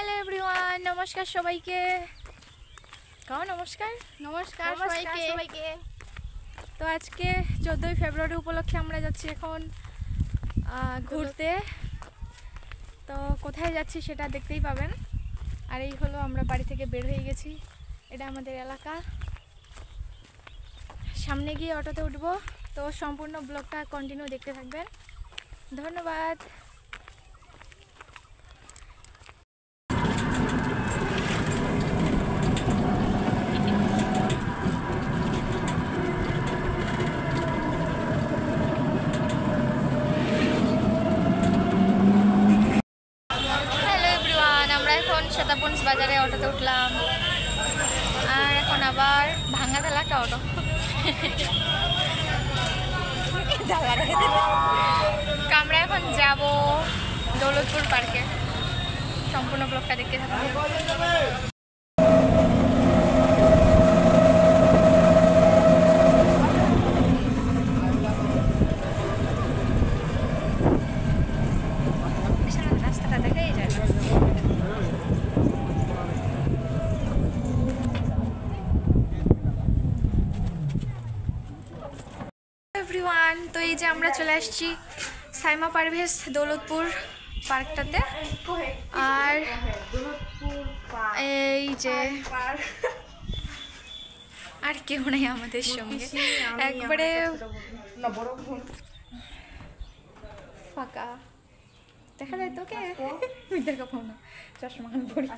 Hello everyone, নমস্কার সবাইকে। নমস্কার নমস্কার সবাইকে। তো আজকে 14ই ফেব্রুয়ারি উপলক্ষে আমরা যাচ্ছি এখন ঘুরতে। তো কোথায় যাচ্ছি সেটা দেখতেই পাবেন। আর এই হলো আমরা বাড়ি থেকে বের হয়ে গেছি, এটা আমাদের এলাকা। সামনে গিয়ে অটোতে উঠবো। তো সম্পূর্ণ ব্লগটা কন্টিনিউ দেখতে থাকবেন। ধন্যবাদ। শতাবঞ্জ বাজারে অটোতে উঠলাম, আর এখন আবার ভাঙা তেলা একটা অটো। আমরা এখন যাব দৌলতপুর পার্কে। সম্পূর্ণ ব্লগটা দেখতে থাকবো। রাস্তাটা দেখাই যায় না। এভরিওয়ান, তো এই যে আমরা চলে আসছি সাইমা পারভেজ দৌলতপুর পার্কটাতে। আর এই যে আর কেউ নেই আমাদের সঙ্গে, একবারে ফাঁকা। দেখা যায় তোকে? দেখা পাও না, চশমা পরি।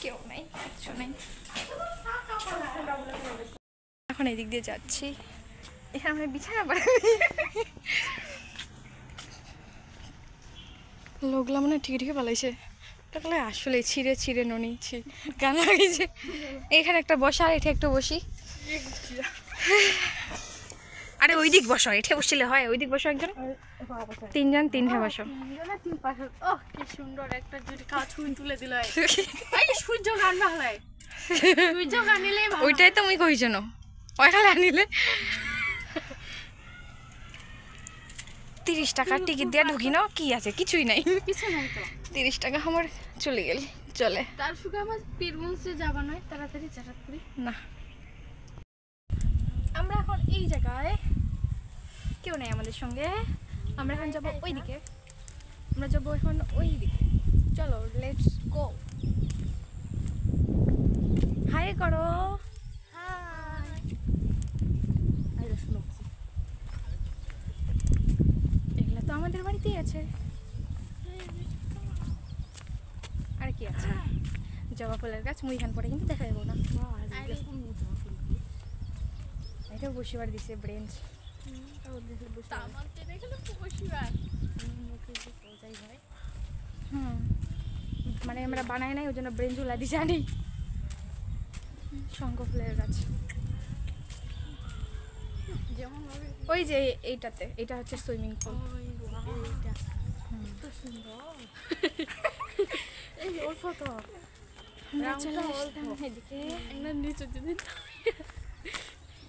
কেউ নাই, কিচ্ছু নাই। এখন এদিক দিয়ে যাচ্ছি। এখানে আমরা বিছানা পাড়াবি। লোকগুলো মানে ঠিকই ঠিকই পালাইছে। তাহলে আসলে ছিঁড়ে ছিঁড়ে ননিছি গান লাগিয়েছে। এখানে একটা বসা, আর এটা একটু বসি। আরে ওই দিক বসো, এঠে বসলে হয়। ওই দিক বসো, একজন তিনজন তিনটে বসো। কি সুন্দর একটা যদি ছবি তুলে দিল। সূর্য গান ভালো, সূর্য গান নিলে ওইটাই তো আমি কইছ না, ওইখানে আনিলে 30 টাকার টিকিট দিয়ে ঢুকি না, কি আছে? কিছুই নাই, কিছু নাই তো। 30 টাকা আমার চলে গেল। চলে তার সুখে আমার পীরগঞ্জে যাবা নয়, তাড়াতাড়ি চাটাত করি না। আমরা এখন এই জায়গায়, কেউ নেই আমাদের সঙ্গে। আমরা এখন যাবো ওই দিকে। আমরা যাবো এখন ওই দিকে। চলো, লেটস গো। হাই করো। এগুলা তো আমাদের বাড়িতেই আছে। আর কি আছে? জবা ফুলের গাছ। মুইখান পরে কিন্তু দেখা যাবো না। এটা বসিবার দিছে ব্রেঞ্চ। মানে আমরা বানাই নাই, ওই জন্য ব্রেঞ্চ গুলা দিয়ে জানি। শঙ্খ ফুলের গাছ যেমন ওই যে এইটাতে, এটা হচ্ছে সুইমিং পুল।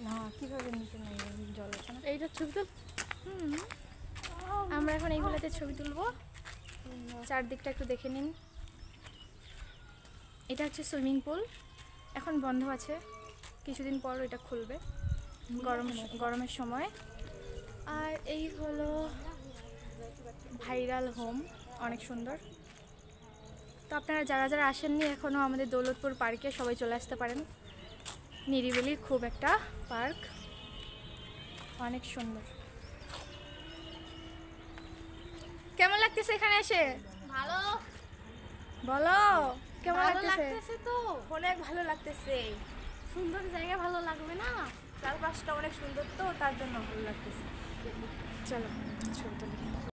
না, কিভাবে নিচে নাই জল আছে না? এইটা ছবি তো। আমরা এখন এইগুলোতে ছবি তুলবো। চারদিকটা একটু দেখে নিন। এটা হচ্ছে সুইমিং পুল। এখন বন্ধ আছে, কিছুদিন পর এটা খুলবে গরমের সময়। আর এই হলো ভাইরাল হোম, অনেক সুন্দর। তো আপনারা যারা যারা আসেননি এখনও আমাদের দৌলতপুর পার্কে, সবাই চলে আসতে পারেন। নিরিবিলি খুব একটা পার্ক, অনেক সুন্দর। কেমন লাগতেছে এখানে এসে? ভালো। বলো কেমন লাগতেছে? তো অনেক ভালো লাগতেছে। সুন্দর জায়গা, ভালো লাগবে না? চারপাশটা অনেক সুন্দর, তো তার জন্য ভালো লাগতেছে। চলো ছবি তুলি।